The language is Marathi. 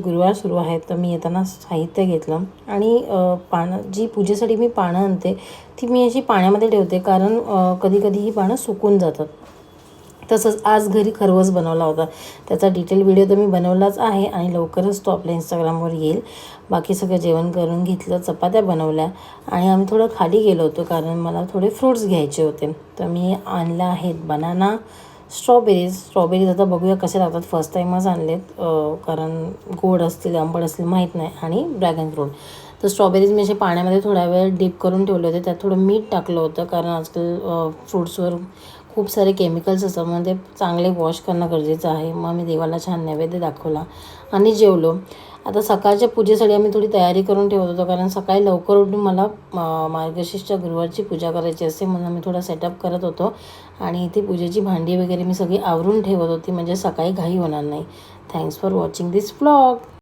गुरुवार सुरू आहे तर मी येताना साहित्य घेतलं आणि पानं जी पूजेसाठी मी पानं आणते ती मी अशी पाण्यामध्ये ठेवते, कारण कधी कधी ही पानं सुकून जातात. तसंच आज घरी खरवस बनवला होता, त्याचा डिटेल व्हिडिओ तर मी बनवलाच आहे आणि लवकरच तो आपल्या इंस्टाग्रामवर येईल. बाकी सगळं जेवण करून घेतलं, चपात्या बनवल्या आणि आम्ही थोडं खाली गेलो होतो कारण मला थोडे फ्रूट्स घ्यायचे होते. तर मी आणल्या आहेत बनाना, स्ट्रॉबेरीज आता बघूया कसे लागतात. फर्स्ट टाईमच आणलेत, कारण गोड असतील आंबट असतील माहीत नाही. आणि ड्रॅगन फ्रूट. तर स्ट्रॉबेरीज मी असे पाण्यामध्ये थोड्या वेळ डीप करून ठेवले होते, त्यात थोडं मीठ टाकलं होतं कारण आजकाल फ्रूट्सवर खूप सारे केमिकल्स असतात, म्हणजे चांगले वॉश करणं गरजेचं आहे. मग मी देवाला छान नैवेद्य दाखवला आणि जेवलो. आता सकाळच्या पूजेसाठी आम्ही थोडी तयारी करून ठेवत होतो, कारण सकाळी लवकर उठून मला मार्गशीर्षच्या गुरुवारची पूजा करायची असते, म्हणून मी थोडा सेटअप करत होतो. आणि इथे पूजेची भांडी वगैरे मी सगळी आवरून ठेवत होती, म्हणजे सकाळी घाई होणार नाही. Thanks for watching this vlog.